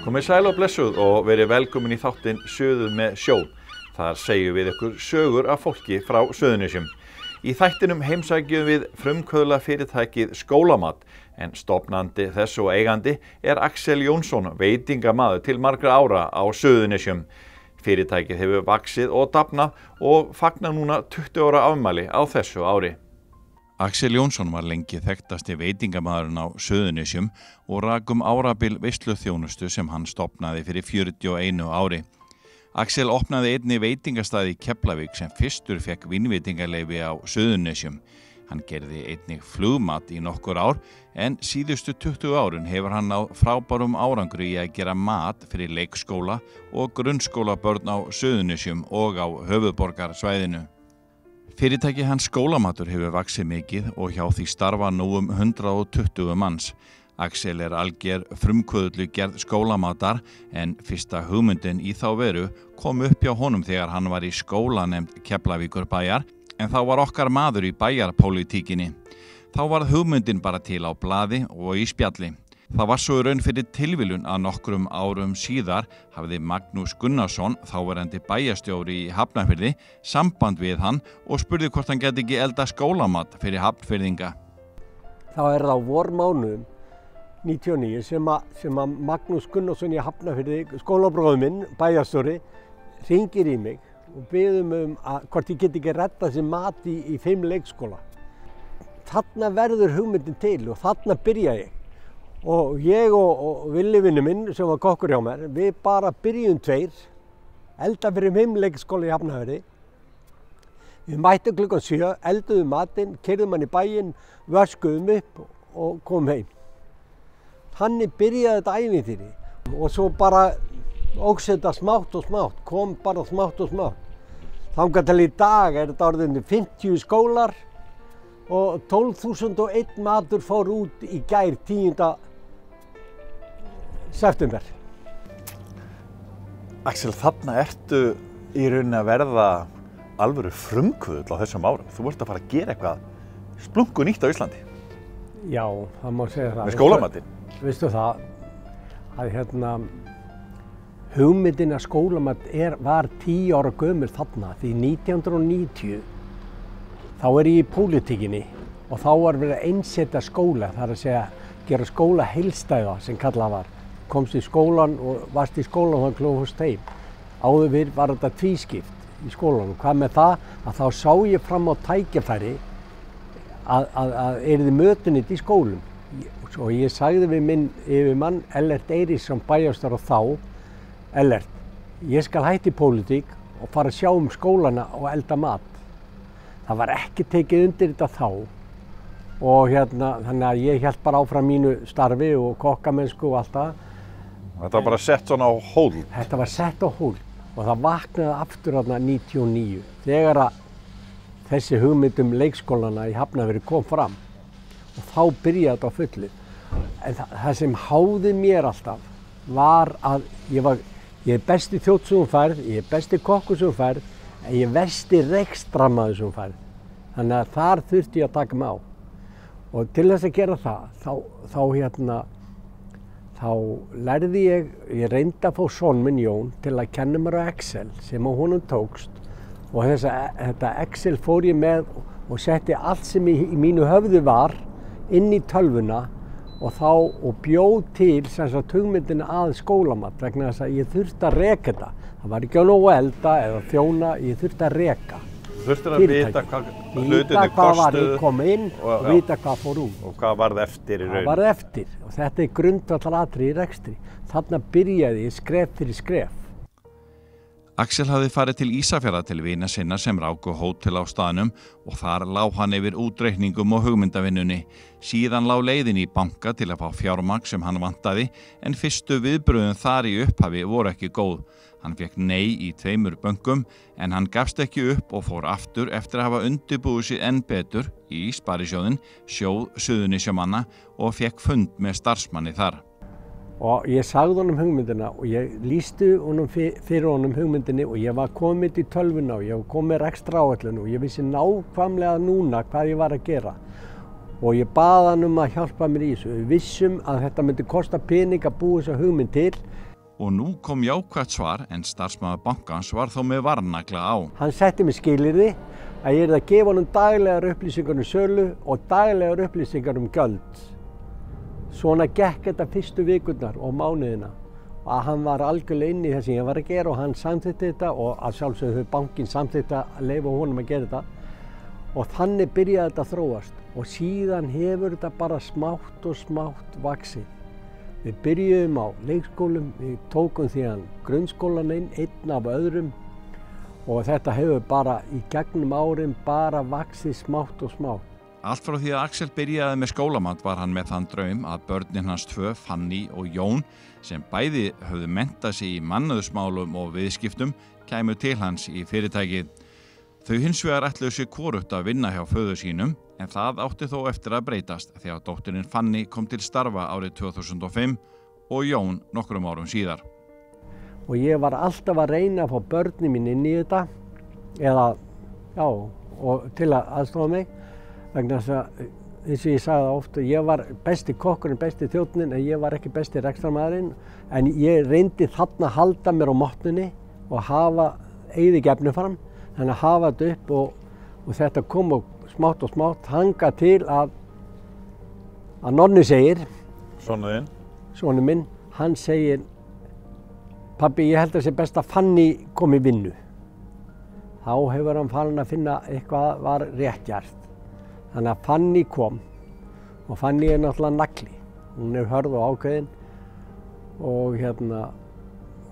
Komið sæl og blessuð og verið velkomin í þáttinn Suður með sjó. Þar segjum við ykkur sögur af fólki frá Suðurnesjum. Í þættinum heimsækjum við frumkvöðla fyrirtækið Skólamat, en stofnandi þess og eigandi Axel Jónsson, veitingamaður til margra ára á Suðurnesjum. Fyrirtækið hefur vaxið og dafnað og fagnar núna 20 ára afmæli á þessu ári. Axel Jónsson var lengi þekktasti veitingamaðurinn á Suðurnesjum og rak árabil veisluþjónustu sem hann stofnaði fyrir 41 ári. Axel opnaði einni veitingastað í Keflavík sem fyrstur fekk vínveitingaleyfi á Suðurnesjum. Hann gerði einnig flugmat í nokkur ár, en síðustu 20 árin hefur hann náð frábærum árangri í að gera mat fyrir leikskóla og grunnskólabörn á Suðurnesjum og á höfuðborgarsvæðinu. Fyrirtæki hans Skólamatur hefur vaxið mikið og hjá því starfa nú 120 manns. Axel alger frumkvöðull gerð skólamatar, en fyrsta hugmyndin í þá veru kom upp hjá honum þegar hann var í skólanefnd Keflavíkurbæjar, en þá var okkar maður í bæjarpólitíkinni. Þá varð hugmyndin bara til á blaði og í spjalli. Það var svo í raun fyrir tilviljun að nokkrum árum síðar hafði Magnús Gunnarsson, þáverandi bæjarstjóri í Hafnarfirði, samband við hann og spurði hvort hann gæti ekki elda skólamat fyrir Hafnfirðinga. Þá það á vormánuðum 99 sem að Magnús Gunnarsson í Hafnarfirði, skólabróðir minn, bæjarstjóri, hringir í mig og biður hvort ég get ekki reddað sér mat í 5 leikskóla. Þarna verður hugmyndin til og þarna byrja ég. Og ég og Villi vinur minn sem var kokkur hjá mér, við bara byrjum 2, elda fyrir 5 leikskóla í Hafnarfirði. Við mættum klukkan 7, elduðum matinn, keyrðum hann í bæinn, vöskuðum upp og komum heim. Þannig byrjaði þetta ævintýri og svo bara óx þetta smátt og smátt, kom bara smátt og smátt. Þangað til í dag þetta orðin 50 skólar og 12.001 matur fór út í gær 10. september. Axel, þarna ertu í rauninni að verða alvöru frumkvöðull á þessum árum. Þú ert að fara að gera eitthvað splungu nýtt á Íslandi. Já, það má segja það. Með skólamatinn. Veistu það, að hugmyndin að skólamat var 10 ára gömul þarna, því 1990 þá ég í pólitíkinni og þá var verið að einsetja skóla, það að segja gera skóla heildstæða sem kallað var. Komst í skólan og varst í skólan og það klófust heim. Áður fyrr var þetta tvískipt í skólanum. Hvað með það? Að þá sá ég fram á tækifæri að yrði mötunit í skólum. Og ég sagði við minn yfirmann, Ellert Eiríksson, bæjarstjóra þá, Ellert, ég skal hætta í pólitík og fara að sjá skólana og elda mat. Það var ekki tekið undir þetta þá og þannig að ég hélt bara áfram mínu starfi og kokkamennsku og allt það. Þetta var bara sett svona á hold? Þetta var sett á hold og það vaknaði aftur 99 þegar að þessi hugmynd leikskólana í Hafnarfirði kom fram og þá byrjaði þetta á fullu. En það sem háði mér alltaf var að ég besti þjódd sem hún færð, ég besti kokkur sem hún færð, en ég versti rekstramaður sem hún færð. Þannig að þar þurfti ég að taka mig á. Og til þess að gera það, þá lærði ég reyndi að fá son minn Jón til að kenna mér á Excel sem á honum tókst. Og þetta Excel fór ég með og setti allt sem í mínu höfði var inn í tölvuna og bjóð til hugmyndina að skólamat vegna þess að ég þurfti að reka þetta. Það var ekki nóg að elda eða þjóna, ég þurfti að reka. Þú þurftir að vita hvað hlutinni hvað var ég kom inn og vita hvað fór út. Og hvað varð eftir í raun. Hvað varð eftir og þetta grundvallaratriði í rekstri. Þarna byrjaði ég skref fyrir skref. Axel hafði farið til Ísafjarðar til vina sinna sem ráku hótel á staðnum og þar lá hann yfir útreikningum og hugmyndavinnunni. Síðan lá leiðin í banka til að fá fjármagn sem hann vantaði, en fyrstu viðbrögðin þar í upphafi voru ekki góð. Hann fékk nei í 2 bönkum, en hann gafst ekki upp og fór aftur eftir að hafa undirbúið sig enn betur í Sparisjóðinn, sjóð Suðurnesjamanna, og fékk fund með starfsmanni þar. Og ég sagði honum hugmyndina og ég lýsti honum fyrir honum hugmyndinni og ég var komið í tölvuna og ég var komið rekstraáætlun og ég vissi nákvæmlega núna hvað ég var að gera. Og ég bað hann að hjálpa mér í þessu. Við vissum að þetta myndi kosta pening að búa þessa hugmynd til. Og nú kom jákvætt svar en starfsmaður bankans var þó með varnagla á. Hann setti mig skilyrði að ég að gefa honum daglegar upplýsingar um sölu og daglegar upplýsingar um gjöld. Svona gekk þetta fyrstu vikurnar og mánuðina. Og hann var algjörlega inn í það sem ég var að gera og hann samþykkti þetta og að sjálfsögðu bankinn samþykkti að leyfa honum að gera þetta. Og þannig byrjaði þetta að þróast og síðan hefur þetta bara smátt og smátt vaxið. Við byrjuðum á leikskólum, við tókum síðan grunnskólan inn, einn af öðrum og þetta hefur bara í gegnum árin bara vaxið smátt og smátt. Allt frá því að Axel byrjaði með skólamat var hann með þann draum að börnin hans tvö, Fanný og Jón, sem bæði höfðu menntað sig í mannauðsmálum og viðskiptum, kæmu til hans í fyrirtækið. Þau hins vegar ætluðu sig hvorugt að vinna hjá föður sínum, en það átti þó eftir að breytast þegar dóttirinn Fanný kom til starfa árið 2005 og Jón nokkrum árum síðar. Og ég var alltaf að reyna að fá börnin mín inn í þetta, og til að aðstofa mig, vegna þess að, eins og ég sagði það oft, ég var besti kokkurinn, besti þjónninn, en ég var ekki besti rekstrarmaðurinn, en ég reyndi þarna að halda mér á mottunni og hafa eyðigefni fram, þannig að hafa þetta upp og þetta kom smátt og smátt þangað til að Nonni segir, sonur minn, hann segir, pabbi, ég held að það sé best að Fanný kom í vinnu. Þá hefur hann farin að finna eitthvað var rétt gert. Þannig að Fanný kom og Fanný er náttúrulega nagli. Hún er hörð og ákveðin og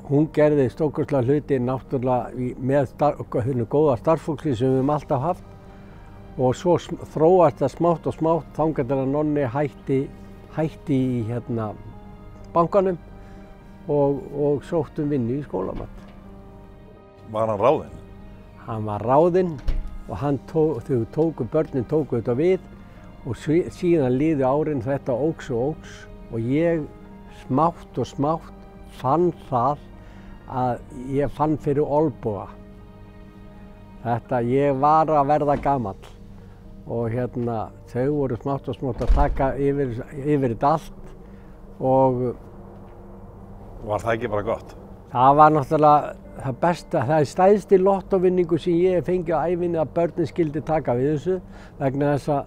hún gerði stórkostlega hluti náttúrulega með góða starfsfólki sem við höfum alltaf haft og svo þróast það smátt og smátt þangað til að Nonni hætti í bankanum og sóttum vinnu í skólamat. Var hann ráðinn? Hann var ráðinn og börnin tóku þetta við og síðan liðu árin þetta óx og ég smátt og smátt fann það að ég fann fyrir olnboga. Ég var að verða gamall og þau voru smátt og smátt að taka yfir þetta allt og var það ekki bara gott? Það var náttúrulega það besta, það er stærsti lottóvinningu sem ég hef fengið á ævinni að börnin skyldi taka við þessu vegna þess að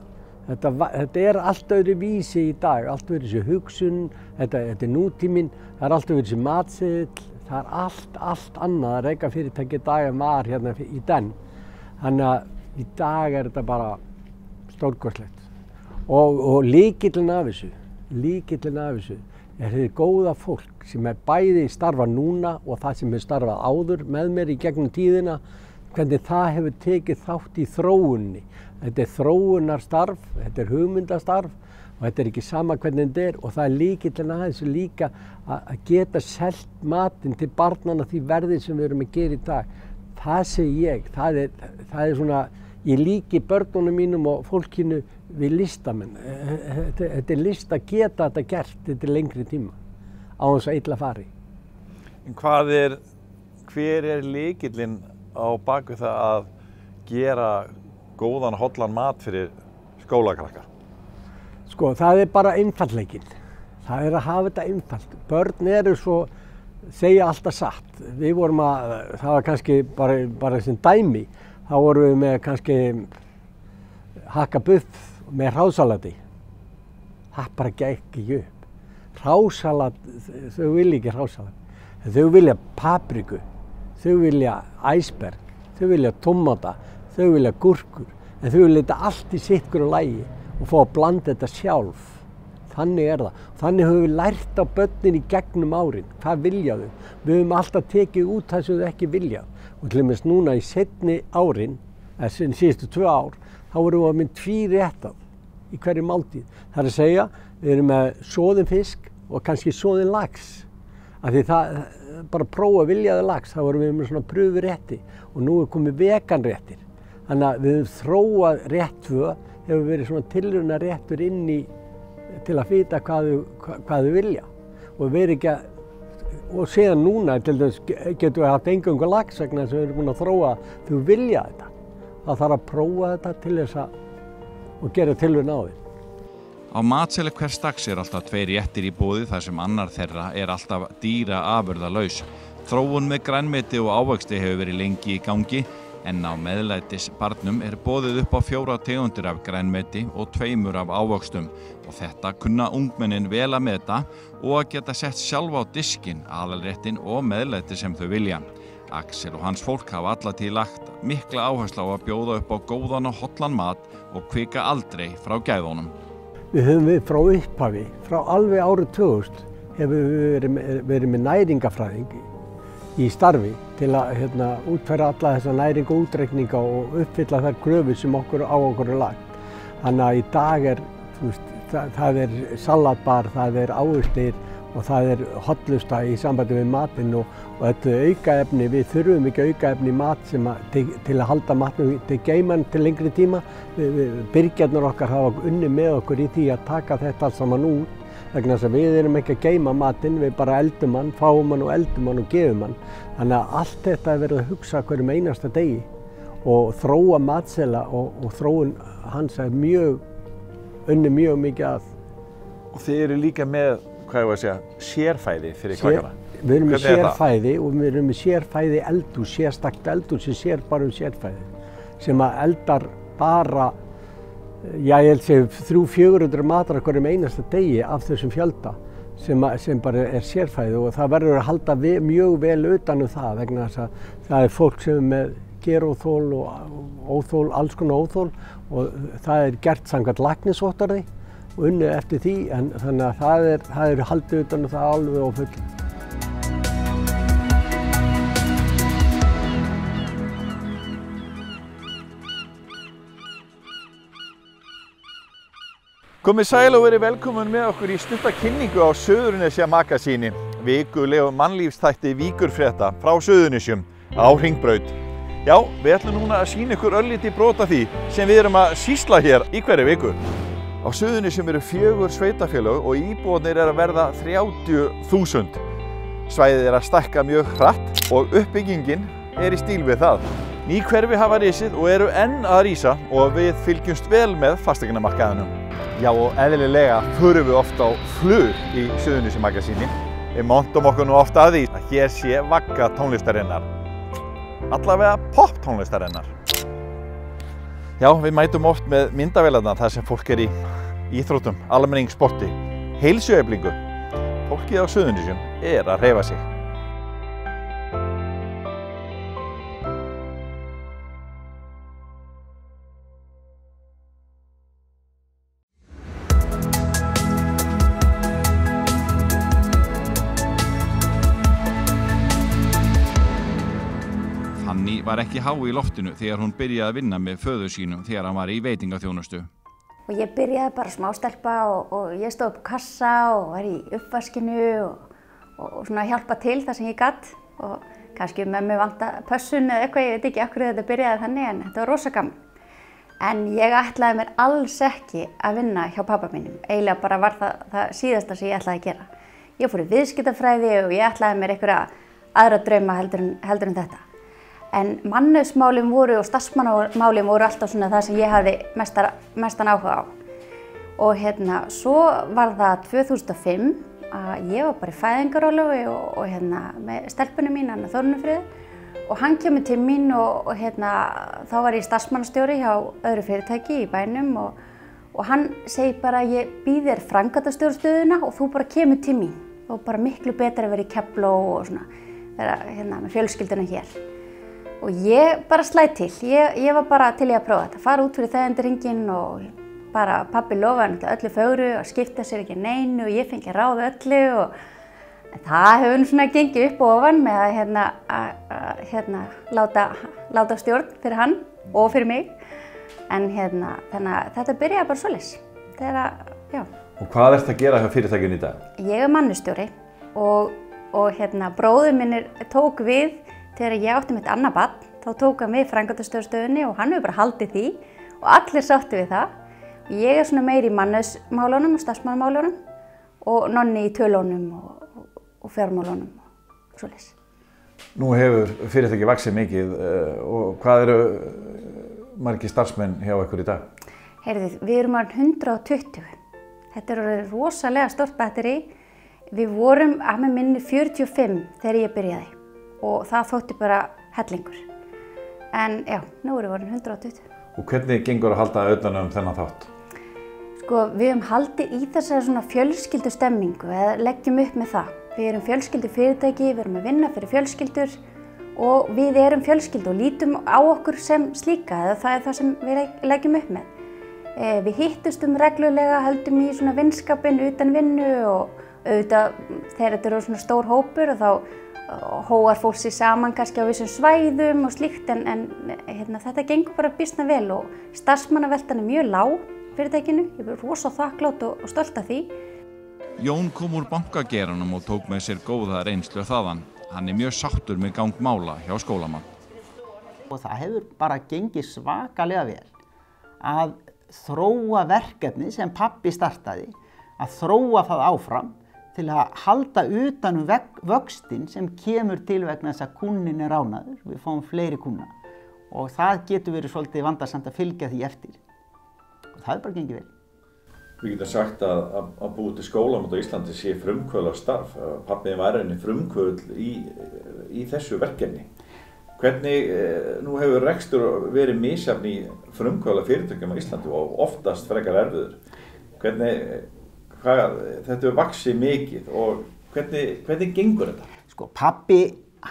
þetta er allt öðru vísi í dag, allt öðru þessi hugsun, þetta er nútíminn, það er allt öðru þessi matseðill, það er allt annað að reka fyrirtæki í dag en var í den. Þannig að í dag er þetta bara stórkostlegt. Og lykillinn af þessu er hið góða fólk sem er bæði starfa núna og það sem hefur starfað áður með mér í gegnum tíðina, hvernig það hefur tekið þátt í þróunni. Þetta er þróunarstarf, þetta er hugmyndastarf og þetta er ekki sama hvernig þetta er og það er lykillinn af þessu líka að geta selt matinn til barnanna því verði sem við erum að gera í dag. Það segi ég, það er svona, ég líki börnunum mínum og fólkinu við listamenn. Þetta er list að geta þetta gert, þetta er lengri tíma á þess að illa fari. En hver er lykillinn á baku það að gera góðan hollan mat fyrir skólakrakka? Sko, það er bara einfaldleikinn. Það er að hafa þetta einfalt. Börn eru svo, segja alltaf satt. Við vorum það var kannski bara sem dæmi, þá vorum við með kannski hakka buff með hrásalati. Það bara gekk ekki upp. Hrásalat, þau vilja ekki hrásalat. Þau vilja papriku, þau vilja æsberg, þau vilja tómata, þau vilja gúrkur. En þau vilja þetta allt í sittkuru lagi og fá að blanda þetta sjálf. Þannig er það. Þannig höfum við lært á börnin í gegnum árin. Hvað vilja þau? Við höfum alltaf tekið út það sem þau ekki vilja. Og til dæmis núna í seinni árin, síðustu 2 ár, þá vorum við með 2 réttað í hverju máltíð. Það er að segja, við erum með soðinn fisk og kannski soðinn lax. Af því það, bara prófa viljaði lax, þá vorum við með svona pröfurétti og nú er komið veganréttir. Þannig að við höfum þróað rétt 2, hefur verið svona tilraunaréttur inn í til að vita hvað þau vilja og verið ekki og síðan núna til dæmis getum við haft eingöngu lax vegna þess að við erum búin að þróa þau vilja þetta. Það þarf að prófa þetta til þess að og gera tilraun á því. Á matseðli hvers dags alltaf 2 réttir í boði þar sem annar þeirra alltaf dýra afurðalaus. Þróun með grænmeti og ávexti hefur verið lengi í gangi en á meðlætisbarnum boðið upp á 4 tegundir af grænmeti og 2 af ávöxtum og þetta kunna ungmennin vel að meta og að geta sett sjálf á diskinn, aðalréttin og meðlæti sem þau vilja. Axel og hans fólk hafa allatíð lagt mikla áherslu á að bjóða upp á góðan og hollan mat og hvika aldrei frá gæðunum. Við höfum frá upphafi, frá alveg árið 2000 hefur við verið með næringafræðing í starfi til að útfæra alla þessa næring og útreikninga og uppfylla þær kröfur sem á okkur lagt. Þannig að í dag það salatbar, það ávextir og það hollusta í sambandi við matinn og þetta aukaefni, við þurfum ekki aukaefni í mat til að halda matnum til geyman til lengri tíma. Birgjarnir okkar hafa unnið með okkur í því að taka þetta allt saman út vegna þess að við erum ekki að geyma matinn, við bara eldum hann, fáum hann og eldum hann og gefum hann. Þannig að allt þetta verið að hugsa hverjum einasta degi og þróa matseðla og þróun hans unnið mjög mikið að. Og þið eru líka með, sérfæði fyrir krakkana? Við erum með sérfæði og við erum með sérfæði eldhús, sérstakt eldhús sem sér bara sérfæði, sem að eldar bara, ég held að 300-400 matar á hverjum einasta degi af þessum fjölda sem bara sérfæði og það verður að halda mjög vel utan það vegna þess að það fólk sem með geróþol og óþol, alls konar óþol og það gert samkvæmt læknisvottorði og unnið eftir því en þannig að það haldið utan það alveg á fullu. Komið sæl og verið velkomin með okkur í stutta kynningu á Suðurnesja Magasíni, vikulegu mannlífsþætti Víkurfrétta frá Suðurnesjum á Hringbraut. Já, við ætlum núna að sýna ykkur örlítið brot af því sem við erum að sýsla hér í hverri viku. Á Suðurnesjum eru 4 sveitarfélög og íbúarnir að verða 30.000. Svæðið að stækka mjög hratt og uppbyggingin í stíl við það. Ný hverfi hafa risið og eru enn að rísa og við fylgjumst vel með fasteignamarkaðinum. Já, og eðlilega förum við oft á flug í Suðurnesja Magasíni. Við montum okkur nú oft að því að hér sé vagga tónlistarinnar. Allavega pop tónlistarinnar. Já, við mætum oft með myndavélarnar þar sem fólk í íþróttum, almenningssporti, heilsueflingu. Fólkið á Suðurnesjum að hreyfa sig. Fanny var ekki há í loftinu þegar hún byrjaði að vinna með föður sínum þegar hann var í veitingaþjónustu. Og ég byrjaði bara smástelpa og ég stóð upp á kassa og var í uppvaskinu og svona hjálpa til þar sem ég gat og kannski mömmu vanta pössun eða eitthvað, ég veit ekki af hverju þetta byrjaði þannig en þetta var rosa gaman. En ég ætlaði mér alls ekki að vinna hjá pabba mínum, eiginlega bara var það síðasta sem ég ætlaði að gera. Ég fór í viðskiptafræði og ég ætlaði mér einhverja aðra drauma heldur en þetta. En mannauðsmálin voru og starfsmannamálin voru alltaf svona það sem ég hafði mestan áhuga á. Og svo var það 2005 að ég var bara í fæðingarorlofi og með stelpunni mín, Anna Þórunarfríði, og hann kemur til mín og þá var ég starfsmannastjóri hjá öðru fyrirtæki í bænum og hann segir bara ég býð þér framkvæmdastjórastöðuna og þú bara kemur til mín og bara miklu betra að vera í Kefló og svona vera með fjölskylduna hér. Og ég bara slæ til, ég var bara til í að prófa þetta, fara út fyrir þægindahringinn og bara pabbi lofaði öllu fögru og skipta sér ekki neinu og ég fengi að ráða öllu og það hefur svona gengið upp og ofan með að láta stjórn fyrir hann og fyrir mig. En þannig að þetta byrjaði bara svoleiðis. Og hvað ertu að gera hjá fyrirtækinu í dag? Ég mannustjóri og bróðir minn tók við þegar ég átti mitt annað barn, þá tók hann við framkvæmdastjórastöðunni og hann hefur bara haldið því og allir sáttu við það. Ég svona meiri í mannauðsmálunum og starfsmannamálunum og Nonni í tölunum og fjármálunum og svoleiðis. Nú hefur fyrirtæki vaxið mikið og hvað eru margir starfsmenn hjá ykkur í dag? Heyrðu, við erum 120. Þetta er rosalega stórt batteri. Við vorum að með minni 45 þegar ég byrjaði og það þótti bara hellingur. En já, nú erum við orðin 120. Og hvernig gengur að halda utan þennan þátt? Sko, við höfum haldið í þessari svona fjölskyldustemningu eða leggjum upp með það. Við erum fjölskyldufyrirtæki, við erum að vinna fyrir fjölskyldur og við erum fjölskyldu og lítum á okkur sem slíka, eða það er það sem við leggjum upp með. Við hittumst reglulega, höldum í svona vinskapinn utan vinnu og auðvitað þegar þetta eru svona stór hópur og þá hóar fólk sig saman kannski á vissum svæðum og slíkt en þetta gengur bara býsna vel og starfsmannaveltan er mjög lág fyrirtækinu. Ég er rosa þakklát og stolt af því. Jón kom úr bankageiranum og tók með sér góða reynslu þaðan. Hann er mjög sáttur með gang mála hjá Skólamat. Og það hefur bara gengið svakalega vel að þróa verkefni sem pabbi startaði, að þróa það áfram til að halda utan vöxtinn sem kemur til vegna þess að kúnninn er ánægður. Við fáum fleiri kúnna og það getur verið svolítið vandasamt að fylgja því eftir. Og það er bara gengið vel. Við getum sagt að búið til Skólamat á Íslandi sé frumkvöðlarstarf. Pabbi var einnig frumkvöðl í þessu verkefni. Hvernig, nú hefur rekstur verið misjafn í frumkvöðla fyrirtækjum á Íslandi og oftast frekar erfiður. Þetta hefur vaxið mikið og hvernig gengur þetta? Sko, pabbi,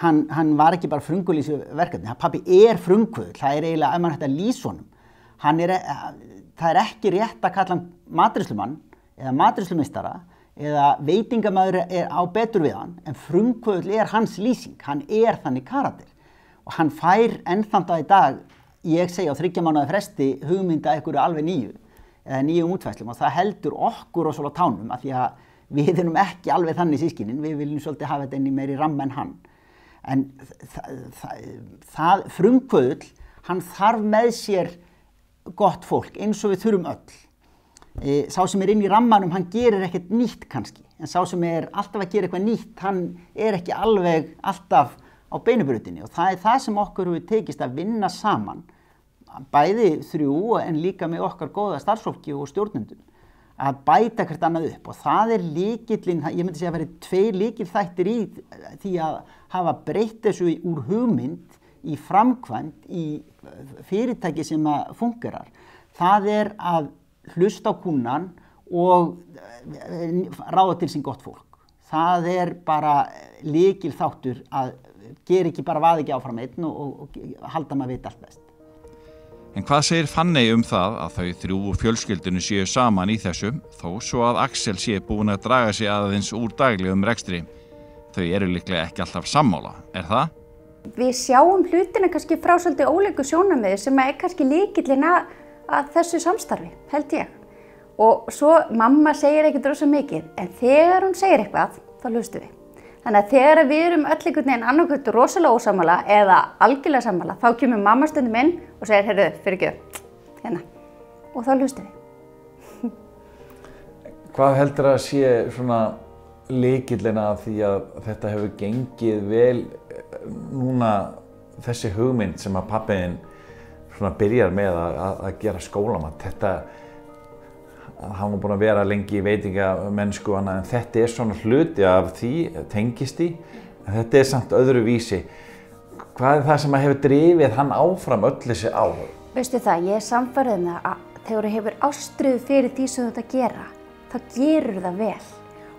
hann var ekki bara frumkvöðl í þessu verkefni. Pabbi er frumkvöðl, það er eiginlega, ef maður hægt að lýsa honum. Það er ekki rétt að kalla hann matreiðslumann eða matreiðslumeistara eða veitingamaður er á betur við hann, en frumkvöðl er hans lýsing, hann er þannig karakter. Og hann fær ennþann dag í dag, ég segi á 3 mánaða fresti, hugmynda einhverju alveg nýju eða nýjum útfærslum og það heldur okkur og svolítið á tánum af því að við erum ekki alveg þannig systkinin, við viljum svolítið hafa þetta inn í meiri ramma en hann. En það frumkvöðl, hann þarf með sér gott fólk eins og við þurfum öll. Sá sem er inn í rammanum, hann gerir ekkert nýtt kannski, en sá sem er alltaf að gera eitthvað nýtt, hann er ekki alveg alltaf á beinubrautinni og það er það sem okkur hefur tekist að vinna saman, bæði þrjú en líka með okkar góða starfsfólki og stjórnendum, að bæta hvert annað upp og það er lykillinn, ég myndi segja að vera 2 lykilþættir í því að hafa breytt þessu úr hugmynd í framkvæmd í fyrirtæki sem að fungerar. Það er að hlusta á kúnnan og ráða til sín gott fólk. Það er bara lykilþáttur að gera ekki bara vaða ekki áfram einn og halda maður vita allt best. En hvað segir Fanney það að þau 3 fjölskyldunni séu saman í þessu, þó svo að Axel sé búin að draga sig aðeins úr daglegum rekstri? Þau eru líklega ekki alltaf sammála, er það? Við sjáum hlutina kannski frá svolítið ólíku sjónarmiði sem er kannski lykillinn að þessu samstarfi, held ég. Og svo mamma segir ekkert rosa mikið, en þegar hún segir eitthvað, þá hlustum við. Þannig að þegar við erum öll einhvern veginn annarkvöld rosalega ósammála eða algjörlega sammála, þá kemur mamma stundum inn og segir, heyrðu, fyrirgefðu, hérna. Og þá hlustum við. Hvað heldur að sé svona lykillinn að því að þetta hefur gengið vel núna þessi hugmynd sem að pabbiðinn svona byrjar með að gera Skólamat? Þetta hann var búinn að vera lengi í veitingamennsku og annað, en þetta er svona hluti af því, tengist í, en þetta er samt öðru vísi. Hvað er það sem hefur drifið hann áfram öll þessi ár? Veistu það, ég er sannfærð að þegar þú hefur ástríðu fyrir því sem þú ert að gera, þá gerur það vel.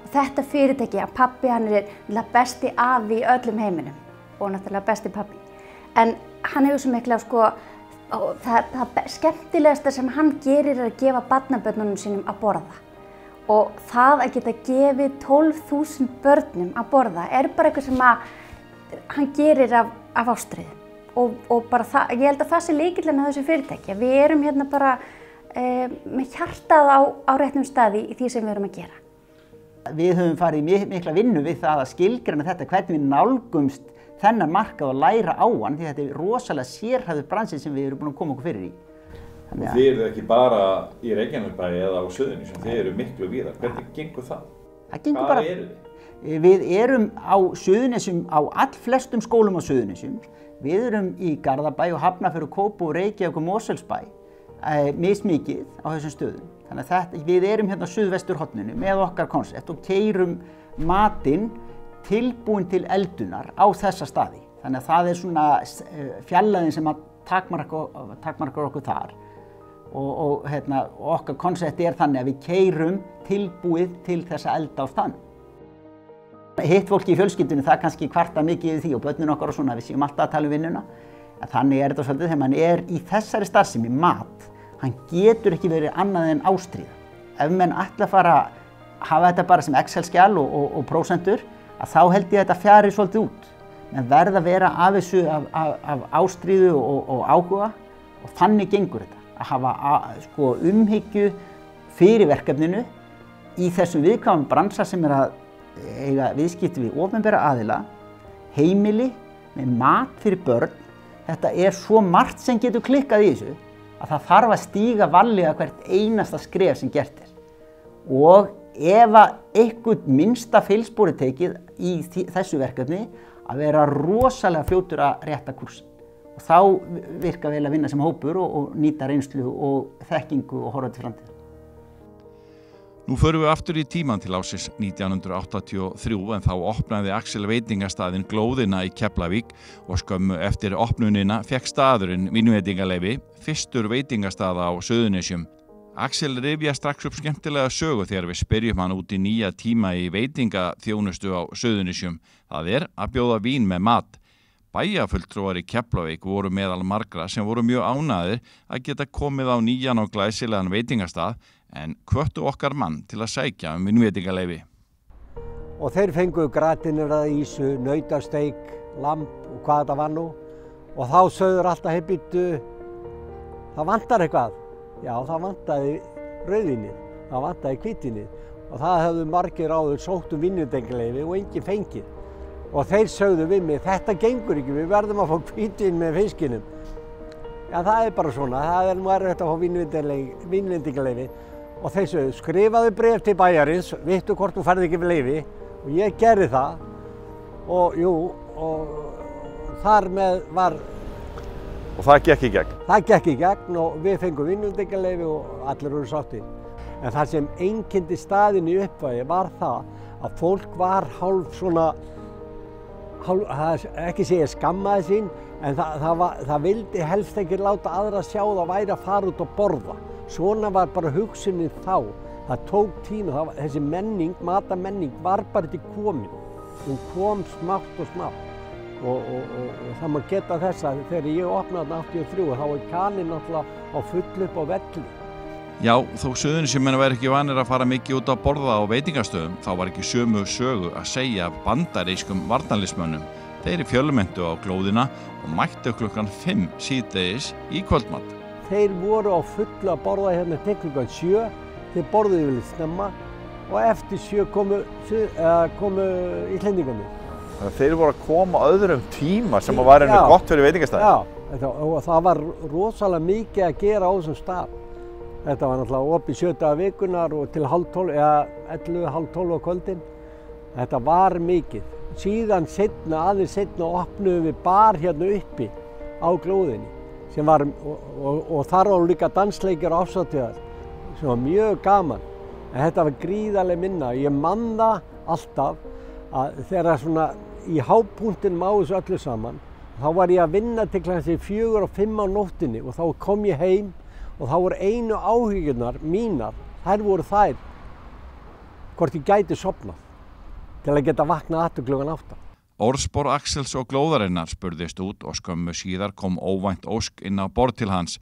Og þetta fyrirtæki, að pabbi hann er besti afi í öllum heiminum og náttúrulega besti pabbi. En hann hefur svo mikla og það skemmtilegasta sem hann gerir er að gefa barnabörnunum sínum að borða. Og það að geta gefið 12.000 börnum að borða er bara eitthvað sem hann gerir af ástríðu. Og bara það, ég held að það sé lykillinn að þessu fyrirtæki. Við erum hérna bara með hjartað á réttum staði í því sem við erum að gera. Við höfum farið í mikla vinnu við það að skilgreina þetta, hvernig við nálgumst þennan markað og læra á hann, því þetta er rosalega sérhæfður bransi sem við erum búin að koma okkur fyrir í. Og þið eru ekki bara í Reykjanesbæ eða á Suðurnesjum, þið eru miklu víðar. Hvernig gengur það? Það gengur bara. Hvað eru þið? Við erum á Suðurnesjum, á allflestum skólum á Suðurnesjum. Við erum í Garðabæ og Hafnarfirði og Kópavogi og Reykjavík og Mosfellsbæ. mismikið á þessum stöðum. Þannig að við erum hérna á suðvesturhorninu með okkar konsept og keyrum matinn tilbúin til eldunar á þessa staði. Þannig að það er svona fjarlægðin sem að takmarkar okkur þar. Og okkar konsept er þannig að við keyrum tilbúið til þess að elda á staðnum. Hitt fólki í fjölskyldunni það kannski kvarta mikið yfir því og börnin okkar og svona, við séum alltaf að tala um vinnuna. En þannig er þetta svolítið þegar mann er í þessari starfsemi mat, hann getur ekki verið annað en ástríða. Ef menn ætla að fara að hafa þetta bara sem Excel-skjal og prósentur, að þá held ég þetta fjari svolítið út. Menn verða að vera af þessu af ástríðu og áhuga og þannig gengur þetta. Að hafa umhyggju fyrir verkefninu í þessum viðkvæmum bransa sem er að eiga viðskipti við opinbera aðila, heimili með mat fyrir börn. Þetta er svo margt sem getur klikkað í þessu að það þarf að stíga varlega hvert einasta skref sem gert er. Og ef eitthvað minnsta feilspor er tekið í þessu verkefni að vera rosalega fljótur að rétta kúrsin. Og þá virka vel að vinna sem hópur og nýta reynslu og þekkingu og horfa til framtíðar. Nú förum við aftur í tímann til ársins 1983 en þá opnaði Axel veitingastaðinn Glóðina í Keflavík og skömmu eftir opnunina fékk staðurinn vinveitingaleyfi, fyrstur veitingastaða á Suðurnesjum. Axel rifja strax upp skemmtilega sögu þegar við spyrjum hann út í nýja tíma í veitingaþjónustu á Suðurnesjum. Það er að bjóða vín með mat. Bæjarfulltrúar í Keflavík voru meðal margra sem voru mjög ánægðir að geta komið á nýjan og glæsilegan veitingastað en hvöttu okkar mann til að sækja vinveitingaleyfi. Og þeir fengu gratinirða ísu, nautasteik, lamb og hvað þetta var nú. Og þá sögður alltaf heibítu, það vantar eitthvað. Já, það vantaði rauðvínið, það vantaði hvítvínið. Og það hefðu margir áður sótt vinveitingaleyfi og enginn fengið. Og þeir sögðu við mig, þetta gengur ekki, við verðum að fá hvítvín með fiskinum. Já, það er bara svona, það er nú erfitt að fá vinveitingaleyfi. Og þeir sögðu, skrifaðu bréf til bæjarins, vittu hvort þú færð ekki við leyfi. Og ég gerði það. Og þar með var... Og það gekk í gegn? Það gekk í gegn og við fengum vinveitingaleyfi og allir voru sáttir. En það sem einkenndi staðinn í uppvægi var það að fólk var hálf svona... ekki segja skammaði sín, en það vildi helst ekki láta aðra sjá það væri að fara út og borða. Svona var bara hugsunin þá. Það tók tíma, þessi menning, matamenning var bara ekki komin. Hún kom smátt og smátt. Og það má geta þess að þegar ég opnaði 83 þá var kaninn náttúrulega á fullu upp á velli. Já, þó Suðurnesjamenn væru ekki vanir að fara mikið út að borða á veitingastöðum, þá var ekki sömu sögu að segja af bandarískum varnarliðsmönnum. Þeir fjölmenntu á Glóðina og mættu klukkan 5 síðdegis í kvöldmat. Þeir voru á fullu að borða hérna til klukkan 7, þeir borðuðu yfirleitt snemma og eftir 7 komu Íslendingarnir. Þannig að þeir voru að koma á öðrum tíma sem var gott fyrir veitingastæði. Já, og það var rosalega mikið að gera á þessum stað. Þetta var náttúrulega opið 7 daga vikunar og til 11:30 eða 11:30 á kvöldin. Þetta var mikið. Síðan aðeins seinna opnuðum við bar hérna uppi á Glóðinni. Og þar var líka dansleikir og ásatíðar sem var mjög gaman. En þetta var gríðarleg minna. Ég man það alltaf að þegar svona í hápunktinum á þessu öllu saman, þá var ég að vinna til kannski 4 og 5 á nóttinni og þá kom ég heim og þá voru einu áhyggjurnar mínar, þær voru þær hvort ég gæti sofnað til að geta vaknað aftur klukkan 8. Orðspor Axels og Glóðarinnar spurðist út og skömmu síðar kom óvænt ósk inn á borð til hans.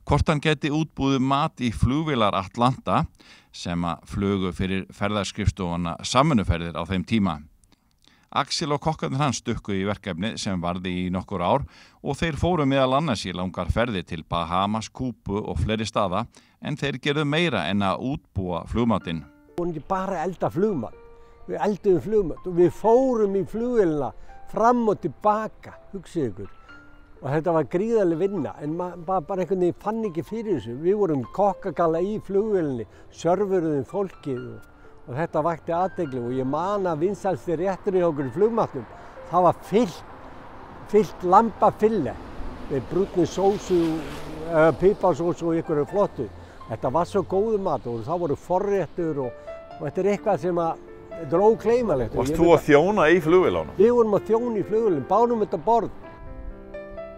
Hvort hann geti útbúið mat í flugvélar Atlanta sem að flugu fyrir ferðaskrifstofuna Samvinnuferðir á þeim tíma. Axel og kokkarnir hans stukku í verkefni sem varði í nokkur ár og þeir fóru meðal annars í langar ferðir til Bahamas, Kúbu og fleiri staða en þeir gerðu meira en að útbúa flugmatinn. Við vorum ekki bara að elda flugmat, við elduðum flugmat og við fórum í flugvélina fram og tilbaka, hugsið ykkur. Og þetta var gríðarleg vinna en bara einhvern veginn fann ekki fyrir þessu. Við vorum kokkagalla í flugvélinni, serveruðum fólkið og þetta vakti athygli og ég man að vinsælsti rétturinn hjá okkur í flugmatnum. Það var fyllt lambafille með brúnni sósu piparsós og ykkur flottu. Þetta var svo góður mat og það voru forréttur og þetta eitthvað sem þetta ógleymanlegt. Varst þú að þjóna í flugvélunum? Við vorum að þjóna í flugvélunum, bárum þetta borð.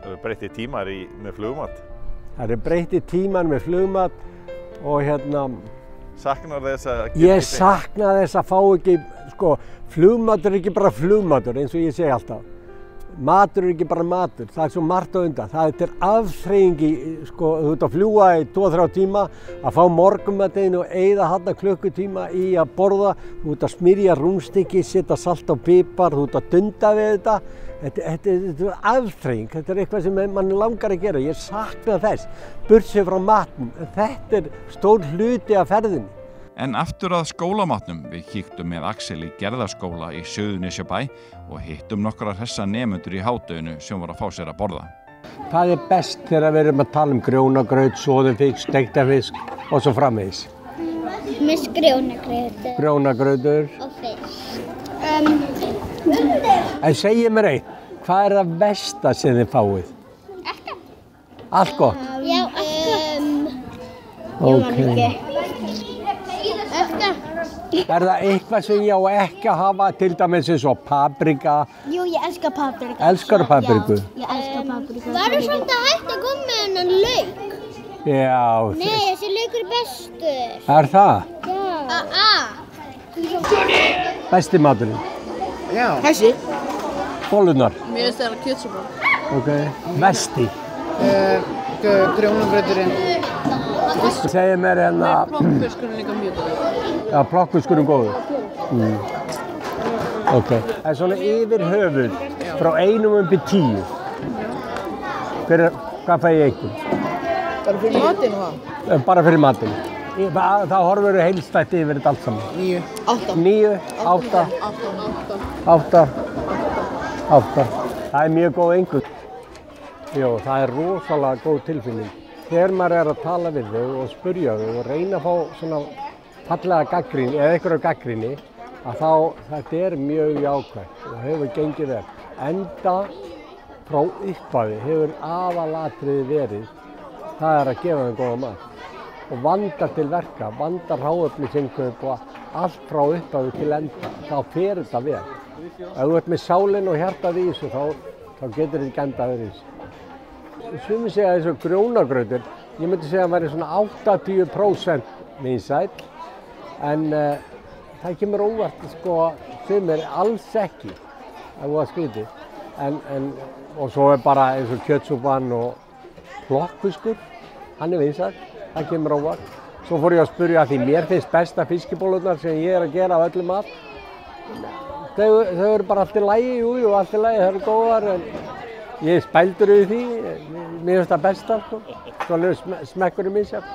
Það eru breytti tímar með flugmat? Það eru breytti tímar með flugmat og Saknar þess að Ég sakna þess að fá ekki, flugmatur er ekki bara flugmatur eins og ég segi alltaf. Matur er ekki bara matur, það er svo margt á undan. Það er afþreyingi, þú ert að fljúga í 2-3 tíma, að fá morgunmatinn og eyða þarna klukkutíma í að borða. Þú ert að smyrja rúnstykki, setja salt og pipar, þú ert að dunda við þetta. Þetta er afþreying, þetta er eitthvað sem mann langar að gera. Ég sakna þess, burtséð frá matnum. Þetta er stór hluti af ferðinni. En aftur að skólamatnum, við kíktum með Axel í Gerðaskóla í Suðurnesjabæ og hittum nokkra hressa nemendur í hádeginu sem voru að fá sér að borða. Hvað er best þegar við erum að tala um grjónagraut, soðufisk, steiktarfisk og svo framvegis? Með grjónagrautur. Grjónagrautur. Og fisk. En segið mér eitt, hvað er það versta sem þið fáið? Ekka. Allt gott? Já, Ok. Ekka. Er það eitthvað sem ég á ekki að hafa, til dæmis eins og paprika? Jú, ég elska papriku. Elskar papriku? Já, ég elska papriku. Varum svolítið að hætta að koma með hennan lauk? Já. Nei, þessi laukur er bestur. Er það? Já. Besti maturinn? Já. Þessi? Bollurnar? Mér finnst það kjötsúpa. Ok. Mesti? Grjónagrauturinn. Segðu mér Plokkfiskurinn líka mjög góður. Já, plokkfiskurinn góður. Ok. En svona yfir höfuð, frá 1 upp í 10. Hvað fæ ég einhvern? Bara fyrir matinn og það? Bara fyrir matinn. Það horfur heilstætt yfir þetta allt saman. 9. 8. 9, 8. 8. 8. Það er mjög góð einhvern. Jó, það er rosalega góð tilfinning. Þegar maður er að tala við þau og spurja þau og reyna að fá svona fallega gagnrýni eða einhverja gagnrýni, að þá þetta er mjög jákvætt og hefur gengið vel. Enda frá upphafi hefur aðalatriði verið, það er að gefa þeim góða mat og vanda til verka, vanda hráefnisinnkaup og allt frá upphafi til enda, þá fer þetta vel. Ef þú ert með sálinn og hjartað í þessu, þá getur þetta ekki endað öðruvísi. Sumir segja þessu grjónagrautur, ég myndi segja að það væri svona 80% vinsæll, en það kemur óvart, sumir alls ekki, það var skrítið. Og svo er bara eins og kjötsúpan og plokkfiskur, hann er vinsæll, það kemur óvart. Svo fór ég að spyrja að því mér finnst besta fiskibólurnar sem ég er að gera af öllum mat. Þau eru bara allt í lagi, jú, allt í lagi, þau eru góðar. Ég er spældur yfir því, mér finnst það besta, svo smekkurinn misjafn.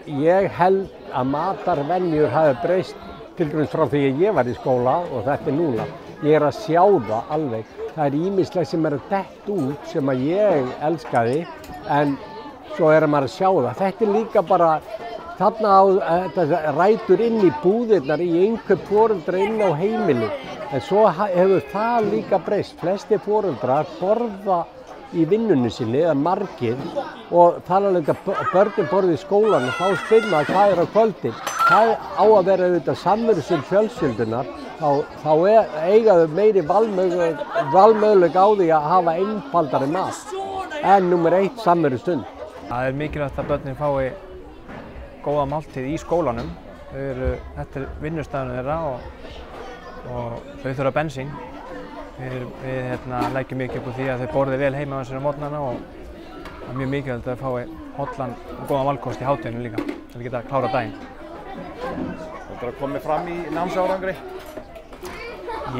Ég held að matarvenjur hafi breyst til dæmis frá því að ég var í skóla og þetta er núna. Ég er að sjá það alveg. Það er ýmislegt sem er að detta út sem að ég elskaði, en svo er maður að sjá það. Þetta er líka bara, þarna þetta rætur inn í búðirnar í einhver foreldra inn á heimili. En svo hefur það líka breyst. Flestir foreldrar borða í vinnunni sinni, eða margir, og talalega börnin borða í skólan og þá spyr maður hvað er á kvöldin. Það á að vera auðvitað samverðsum fjölskyldunar, þá eiga þau meiri valmöguleika á því að hafa einfaldari mat. En númer 1, samverðstund. Það er mikilvægt að börnin fái góða máltíð í skólanum. Þetta er vinnustæðinu þeirra og þau þurfa bensín. Við leggjum mikið upp á því að þau borði vel heima á þessari morgnana og það er mjög mikilvægt að þau fái hollan og góðan valkost í hádeginu líka til að geta klárað daginn. Þetta er að koma fram í námsárangri?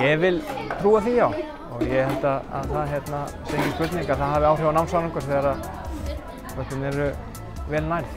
Ég vil trúa því, já. Og ég held að það sé ekki spurning að það hafi áhrif á námsárangur þegar að börnin eru vel nærð.